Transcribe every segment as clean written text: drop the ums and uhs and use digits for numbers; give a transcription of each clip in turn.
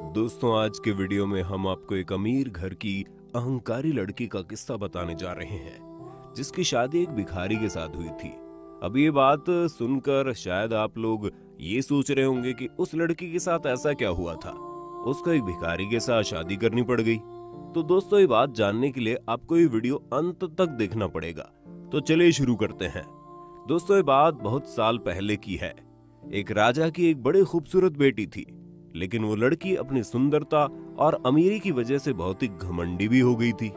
दोस्तों, आज के वीडियो में हम आपको एक अमीर घर की अहंकारी लड़की का किस्सा बताने जा रहे हैं, जिसकी शादी एक भिखारी के साथ हुई थी। अब ये बात सुनकर शायद आप लोग ये सोच रहे होंगे कि उस लड़की के साथ ऐसा क्या हुआ था, उसको एक भिखारी के साथ शादी करनी पड़ गई। तो दोस्तों, ये बात जानने के लिए आपको ये वीडियो अंत तक देखना पड़ेगा। तो चलिए शुरू करते हैं। दोस्तों, ये बात बहुत साल पहले की है। एक राजा की एक बड़ी खूबसूरत बेटी थी, लेकिन वो लड़की अपनी सुंदरता और अमीरी की वजह से बहुत ही घमंडी भी हो गई थी।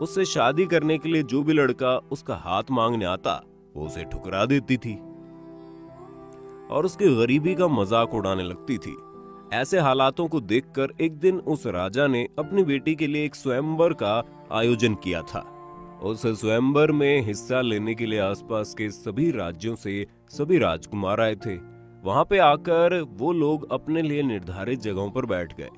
उससे शादी करने के लिए जो भी लड़का उसका हाथ मांगने आता, वो उसे ठुकरा देती थी और उसकी गरीबी का मजाक उड़ाने लगती थी। ऐसे हालातों को देखकर एक दिन उस राजा ने अपनी बेटी के लिए एक स्वयंवर का आयोजन किया था। उस स्वयंवर में हिस्सा लेने के लिए आसपास के सभी राज्यों से सभी राजकुमार आए थे। वहां पे आकर वो लोग अपने लिए निर्धारित जगहों पर बैठ गए।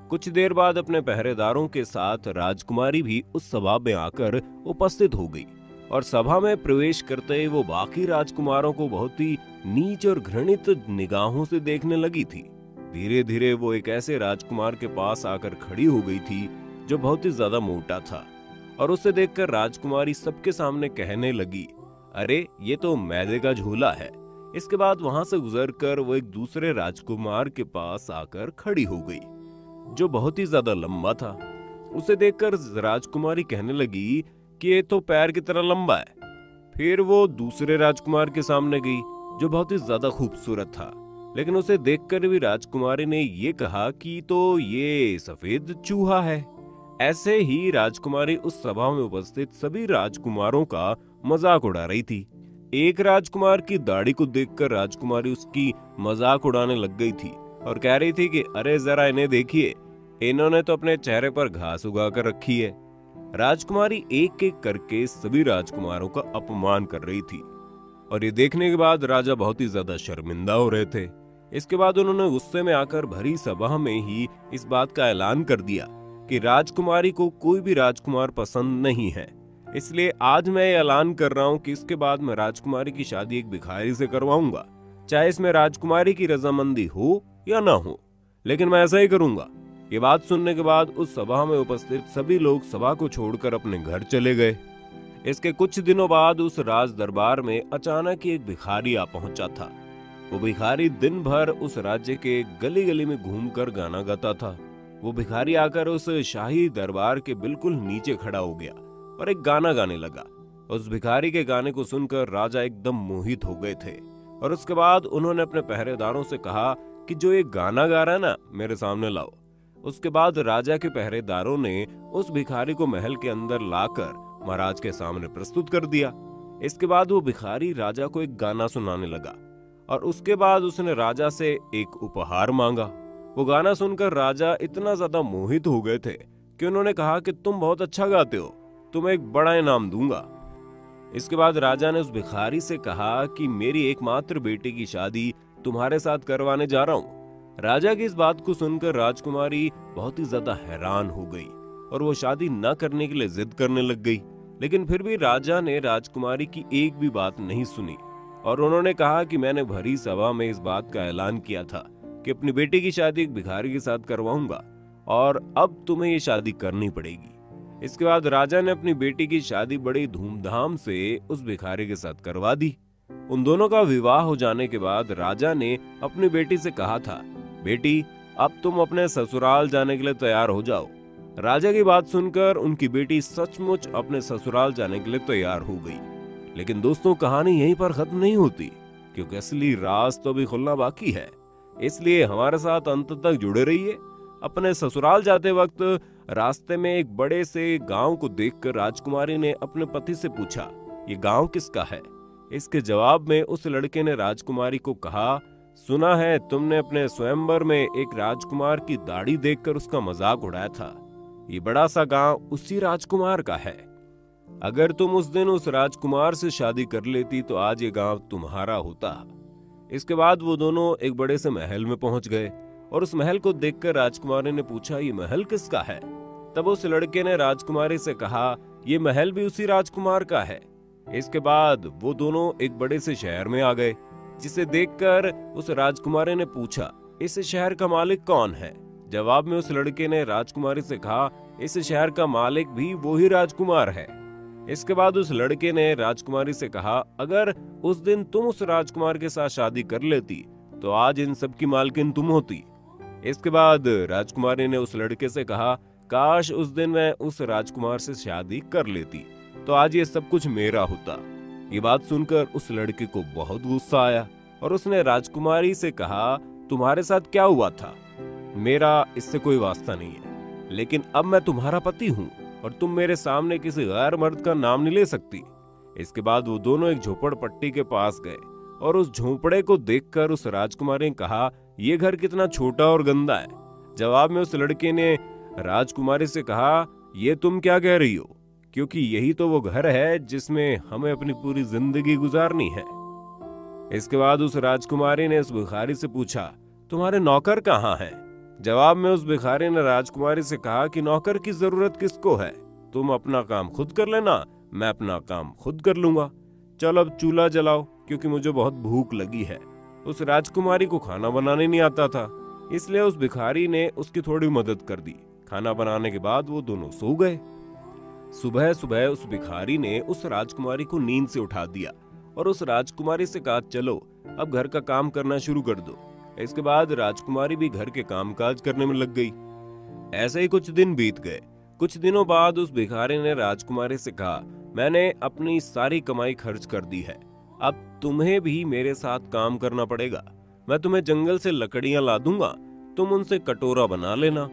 कुछ देर बाद अपने पहरेदारों के साथ राजकुमारी भी उस सभा में आकर उपस्थित हो गई और सभा में प्रवेश करते ही वो बाकी राजकुमारों को बहुत ही नीच और घृणित निगाहों से देखने लगी थी। धीरे धीरे वो एक ऐसे राजकुमार के पास आकर खड़ी हो गई थी जो बहुत ही ज्यादा मोटा था, और उसे देखकर राजकुमारी सबके सामने कहने लगी, अरे ये तो मैदे का झूला है। इसके बाद वहां से गुजरकर वो एक दूसरे राजकुमार के पास आकर खड़ी हो गई, जो बहुत ही ज्यादा लंबा था। उसे देखकर राजकुमारी कहने लगी कि ये तो पैर की तरह लंबा है। फिर वो दूसरे राजकुमार के सामने गई, जो बहुत ही ज्यादा खूबसूरत था, लेकिन उसे देखकर भी राजकुमारी ने ये कहा कि तो ये सफेद चूहा है। ऐसे ही राजकुमारी उस सभा में उपस्थित सभी राजकुमारों का मजाक उड़ा रही थी। एक राजकुमार की दाढ़ी को देखकर राजकुमारी उसकी मजाक उड़ाने लग गई थी और कह रही थी कि अरे जरा इन्हें देखिए, इन्होंने तो अपने चेहरे पर घास उगा कर रखी है। राजकुमारी एक एक करके सभी राजकुमारों का अपमान कर रही थी और ये देखने के बाद राजा बहुत ही ज्यादा शर्मिंदा हो रहे थे। इसके बाद उन्होंने गुस्से में आकर भरी सभा में ही इस बात का ऐलान कर दिया कि राजकुमारी को कोई भी राजकुमार पसंद नहीं है। इसलिए आज मैं ये ऐलान कर रहा हूँ कि इसके बाद मैं राजकुमारी की शादी एक भिखारी से करवाऊंगा, चाहे इसमें राजकुमारी की रजामंदी हो या ना हो, लेकिन मैं ऐसा ही करूंगा। ये बात सुनने के बाद उस सभा में उपस्थित सभी लोग सभा को छोड़कर अपने घर चले गए। इसके कुछ दिनों बाद उस राज दरबार में अचानक एक भिखारी आ पहुंचा था। वो भिखारी दिन भर उस राज्य के गली गली में घूमकर गाना गाता था। वो भिखारी आकर उस शाही दरबार के बिल्कुल नीचे खड़ा हो गया और एक गाना गाने लगा। उस भिखारी के गाने को सुनकर राजा एकदम मोहित हो गए थे और उसके बाद उन्होंने अपने पहरेदारों से कहा कि जो ये गाना गा रहा है ना, मेरे सामने लाओ। उसके बाद राजा के पहरेदारों ने उस भिखारी को महल के अंदर लाकर महाराज के सामने प्रस्तुत कर दिया। इसके बाद वो भिखारी राजा को एक गाना सुनाने लगा और उसके बाद उसने राजा से एक उपहार मांगा। वो गाना सुनकर राजा इतना ज्यादा मोहित हो गए थे कि उन्होंने कहा कि तुम बहुत अच्छा गाते हो, तुम्हें एक बड़ा इनाम दूंगा। इसके बाद राजा ने उस भिखारी से कहा कि मेरी एकमात्र बेटी की शादी तुम्हारे साथ करवाने जा रहा हूँ। राजा की इस बात को सुनकर राजकुमारी बहुत ही ज्यादा हैरान हो गई और वो शादी न करने के लिए जिद करने लग गई। लेकिन फिर भी राजा ने राजकुमारी की एक भी बात नहीं सुनी और उन्होंने कहा कि मैंने भरी सभा में इस बात का ऐलान किया था कि अपनी बेटी की शादी एक भिखारी के साथ करवाऊंगा और अब तुम्हें ये शादी करनी पड़ेगी। इसके बाद राजा ने अपनी बेटी की शादी बड़ी धूमधाम से उस भिखारी के साथ करवा दी। उन दोनों का विवाह हो जाने के बाद राजा ने अपनी बेटी से कहा था, बेटी अब तुम अपने ससुराल जाने के लिए तैयार हो जाओ। राजा की बात सुनकर उनकी बेटी सचमुच अपने ससुराल जाने के लिए तैयार हो गई। लेकिन दोस्तों, कहानी यहीं पर खत्म नहीं होती, क्योंकि असली राज तो अभी खुलना बाकी है। इसलिए हमारे साथ अंत तक जुड़े रहिए। अपने ससुराल जाते वक्त रास्ते में एक बड़े से गांव को देखकर राजकुमारी ने अपने पति से पूछा, ये गांव किसका है? इसके जवाब में उस लड़के ने राजकुमारी को कहा, सुना है तुमने अपने स्वयंवर में एक राजकुमार की दाढ़ी देखकर उसका मजाक उड़ाया था। ये बड़ा सा गांव उसी राजकुमार का है। अगर तुम उस दिन उस राजकुमार से शादी कर लेती तो आज ये गांव तुम्हारा होता। इसके बाद वो दोनों एक बड़े से महल में पहुंच गए और उस महल को देखकर राजकुमारी ने पूछा, ये महल किसका है? तब उस लड़के ने राजकुमारी से कहा, ये महल भी उसी राजकुमार का है। इसके बाद वो दोनों एक बड़े से शहर में आ गए, जिसे देखकर उस राजकुमारी ने पूछा, इस शहर का मालिक कौन है? जवाब में उस लड़के ने राजकुमारी से कहा, इस शहर का मालिक भी वही राजकुमार है। इसके बाद उस लड़के ने राजकुमारी से कहा, अगर उस दिन तुम उस राजकुमार के साथ शादी कर लेती तो आज इन सब की मालकिन तुम होती। इसके बाद राजकुमारी ने उस लड़के से कहा, काश उस दिन मैं उस राजकुमार से शादी कर लेती तो आज ये सब कुछ मेरा होता। ये बात सुनकर उस लड़के को बहुत गुस्सा आया और उसने राजकुमारी से कहा, तुम्हारे साथ क्या हुआ था? मेरा इससे कोई वास्ता नहीं है, लेकिन अब मैं तुम्हारा पति हूँ और तुम मेरे सामने किसी गैर मर्द का नाम नहीं ले सकती। इसके बाद वो दोनों एक झोपड़पट्टी के पास गए और उस झोपड़े को देखकर उस राजकुमारी ने कहा, ये घर कितना छोटा और गंदा है। जवाब में उस लड़के ने राजकुमारी से कहा, ये तुम क्या कह रही हो, क्योंकि यही तो वो घर है जिसमें हमें अपनी पूरी जिंदगी गुजारनी है। इसके बाद उस राजकुमारी ने उस भिखारी से पूछा, तुम्हारे नौकर कहाँ हैं? जवाब में उस भिखारी ने राजकुमारी से कहा कि नौकर की जरूरत किसको है, तुम अपना काम खुद कर लेना, मैं अपना काम खुद कर लूंगा। चलो अब चूल्हा जलाओ, क्योंकि मुझे बहुत भूख लगी है। उस राजकुमारी को खाना बनाने नहीं आता था, इसलिए उस भिखारी ने उसकी थोड़ी मदद कर दी। खाना बनाने के बाद वो दोनों सो गए। सुबह सुबह उस भिखारी ने उस राजकुमारी को नींद से उठा दिया और उस राजकुमारी से कहा, चलो अब घर का काम करना शुरू कर दो। इसके बाद राजकुमारी भी घर के कामकाज करने में लग गई। ऐसे ही कुछ दिन बीत गए। कुछ दिनों बाद उस भिखारी ने राजकुमारी से कहा, मैंने अपनी सारी कमाई खर्च कर दी है, अब तुम्हें भी मेरे साथ काम करना पड़ेगा। मैं तुम्हें जंगल से लकड़ियां ला दूंगा, तुम उनसे कटोरा बना लेना।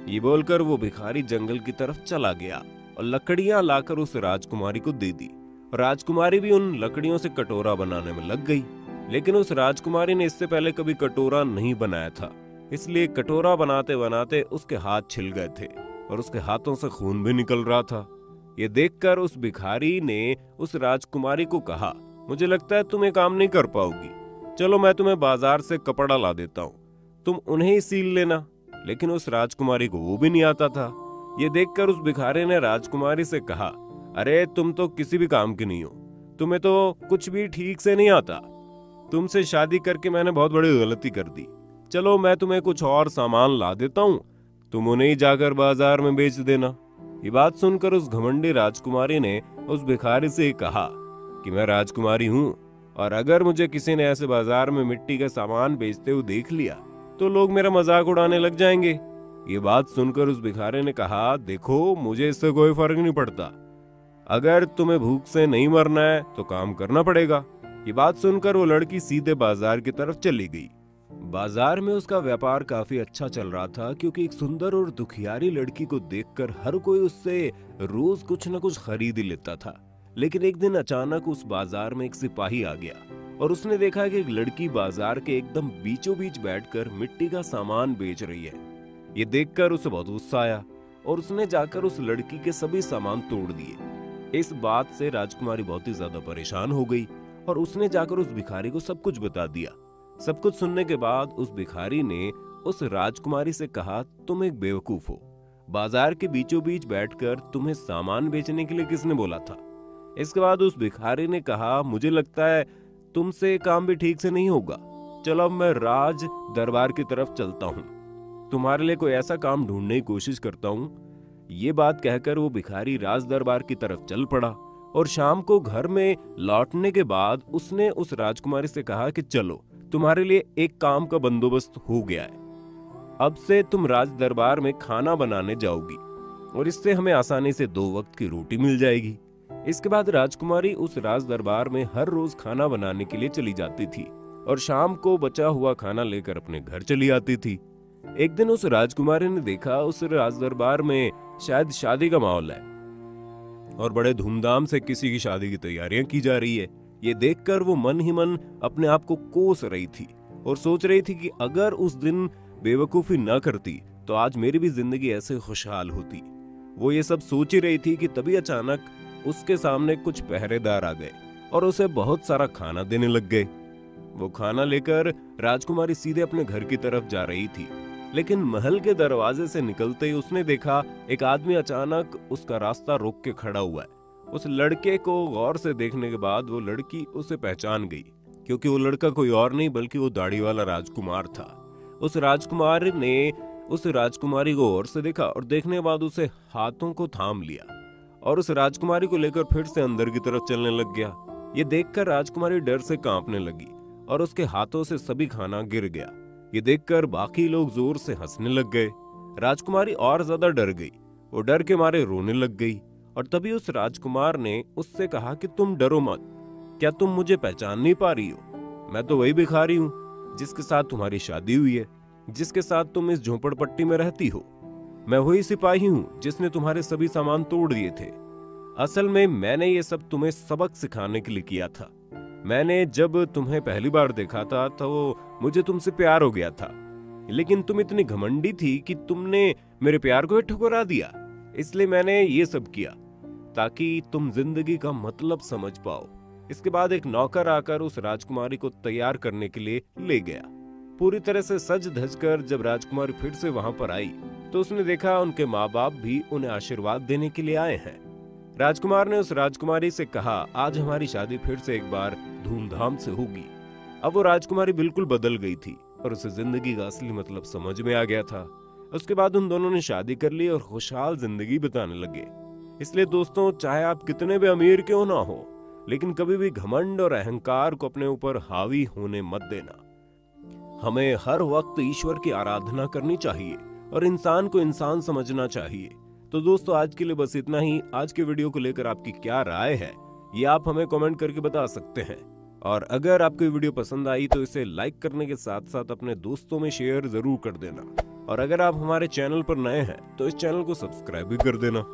ये बोलकर वो भिखारी जंगल की तरफ चला गया और लकड़ियां लाकर उस राजकुमारी को दे दी। राजकुमारी भी उन लकड़ियों से कटोरा बनाने में लग गई, लेकिन उस राजकुमारी ने इससे पहले कभी कटोरा नहीं बनाया था, इसलिए कटोरा बनाते बनाते उसके हाथ छिल गए थे और उसके हाथों से खून भी निकल रहा था। ये देखकर उस भिखारी ने उस राजकुमारी को कहा, मुझे लगता है तुम ये काम नहीं कर पाओगी, चलो मैं तुम्हें बाजार से कपड़ा ला देता हूँ, तुम उन्हें ही सील लेना। लेकिन उस राजकुमारी को वो भी नहीं आता था। ये देखकर उस भिखारी ने राजकुमारी से कहा, अरे तुम तो किसी भी काम की नहीं हो, तुम्हें तो कुछ भी ठीक से नहीं आता, तुमसे शादी करके मैंने बहुत बड़ी गलती कर दी, चलो मैं तुम्हें कुछ और सामान ला देता हूँ, तुम उन्हें ही जाकर बाजार में बेच देना। ये बात सुनकर उस घमंडी राजकुमारी ने उस भिखारी से कहा कि मैं राजकुमारी हूँ और अगर मुझे किसी ने ऐसे बाजार में मिट्टी का सामान बेचते हुए देख लिया तो लोग मेरा मजाक उड़ाने लग जाएंगे। ये बात सुनकर उस भिखारी ने कहा, देखो मुझे इससे कोई फर्क नहीं पड़ता, अगर तुम्हें भूख से नहीं मरना है तो काम करना पड़ेगा। ये बात सुनकर वो लड़की सीधे बाजार की तरफ चली गई। बाजार में उसका व्यापार काफी अच्छा चल रहा था, क्योंकि एक सुंदर और दुखियारी लड़की को देखकर हर कोई उससे रोज कुछ न कुछ खरीद ही लेता था। लेकिन एक दिन अचानक उस बाजार में एक सिपाही आ गया और उसने देखा कि एक लड़की बाजार के एकदम बीचों बीच बैठकर मिट्टी का सामान बेच रही है। ये देखकर उसे बहुत गुस्सा आया और उसने जाकर उस लड़की के सभी सामान तोड़ दिए। इस बात से राजकुमारी बहुत ही ज्यादा परेशान हो गई और उसने जाकर उस भिखारी को सब कुछ बता दिया। सब कुछ सुनने के बाद उस भिखारी ने उस राजकुमारी से कहा, तुम एक बेवकूफ हो, बाजार के बीचों बीच बैठकर तुम्हें सामान बेचने के लिए किसने बोला था? इसके बाद उस भिखारी ने कहा, मुझे लगता है तुमसे काम भी ठीक से नहीं होगा, चलो अब मैं राज दरबार की तरफ चलता हूँ, तुम्हारे लिए कोई ऐसा काम ढूंढने की कोशिश करता हूँ। ये बात कहकर वो भिखारी राज दरबार की तरफ चल पड़ा और शाम को घर में लौटने के बाद उसने उस राजकुमारी से कहा कि चलो तुम्हारे लिए एक काम का बंदोबस्त हो गया है, अब से तुम राज दरबार में खाना बनाने जाओगी और इससे हमें आसानी से 2 वक्त की रोटी मिल जाएगी। इसके बाद राजकुमारी उस राज दरबार में हर रोज खाना बनाने के लिए चली जाती थी और शाम को बचा हुआ खाना लेकर अपने घर चली आती थी। एक दिन उस राजकुमारी ने देखा उस राज दरबार में शायद शादी का माहौल है और बड़े धूमधाम से किसी की शादी की तैयारियां की जा रही है। ये देखकर वो मन ही मन अपने आप को कोस रही थी और सोच रही थी कि अगर उस दिन बेवकूफी न करती तो आज मेरी भी जिंदगी ऐसे खुशहाल होती। वो ये सब सोच ही रही थी कि तभी अचानक उसके सामने कुछ पहरेदार आ गए और उसे बहुत सारा खाना देने लग गए। वो खाना लेकर राजकुमारी सीधे अपने घर की तरफ जा रही थी, लेकिन महल के दरवाजे से निकलते ही उसने देखा एक आदमी अचानक उसका रास्ता रोक के खड़ा हुआ है। उस लड़के को गौर से देखने के बाद वो लड़की उसे पहचान गई, क्योंकि वो लड़का कोई और नहीं बल्कि वो दाढ़ी वाला राजकुमार था। उस राजकुमार ने उस राजकुमारी को गौर से देखा और देखने के बाद उसे हाथों को थाम लिया और उस राजकुमारी को लेकर फिर से अंदर की तरफ चलने लग गया। ये देखकर राजकुमारी डर से कांपने लगी और उसके हाथों से सभी खाना गिर गया। ये देखकर बाकी लोग जोर से हंसने लग गए। राजकुमारी और ज्यादा डर गई, वो डर के मारे रोने लग गई। और तभी उस राजकुमार ने उससे कहा कि तुम डरो मत, क्या तुम मुझे पहचान नहीं पा रही हो? मैं तो वही भिखारी हूँ जिसके साथ तुम्हारी शादी हुई है, जिसके साथ तुम इस झोपड़पट्टी में रहती हो। मैं वही सिपाही हूँ जिसने तुम्हारे सभी सामान तोड़ दिए थे। असल में मैंने ये सब तुम्हें सबक सिखाने के लिए किया था। मैंने जब तुम्हें पहली बार देखा था तो मुझे तुमसे प्यार हो गया था, लेकिन तुम इतनी घमंडी थी कि तुमने मेरे प्यार को ठुकरा दिया। इसलिए मैंने ये सब किया ताकि तुम जिंदगी का मतलब समझ पाओ। इसके बाद एक नौकर आकर उस राजकुमारी को तैयार करने के लिए ले गया। पूरी तरह से सज धज कर जब राजकुमारी फिर से वहां पर आई तो उसने देखा उनके माँ बाप भी उन्हें आशीर्वाद देने के लिए आए हैं। राजकुमार ने उस राजकुमारी से कहा, आज हमारी शादी फिर से एक बार धूमधाम से होगी। अब वो राजकुमारी बिल्कुल बदल गई थी और उसे जिंदगी का असली मतलब समझ में आ गया था। उसके बाद उन दोनों ने शादी कर ली और खुशहाल जिंदगी बिताने लगे। इसलिए दोस्तों, चाहे आप कितने भी अमीर क्यों ना हो, लेकिन कभी भी घमंड और अहंकार को अपने ऊपर हावी होने मत देना। हमें हर वक्त ईश्वर की आराधना करनी चाहिए और इंसान को इंसान समझना चाहिए। तो दोस्तों, आज के लिए बस इतना ही। आज के वीडियो को लेकर आपकी क्या राय है ये आप हमें कमेंट करके बता सकते हैं। और अगर आपको वीडियो पसंद आई तो इसे लाइक करने के साथ साथ अपने दोस्तों में शेयर जरूर कर देना। और अगर आप हमारे चैनल पर नए हैं तो इस चैनल को सब्सक्राइब भी कर देना।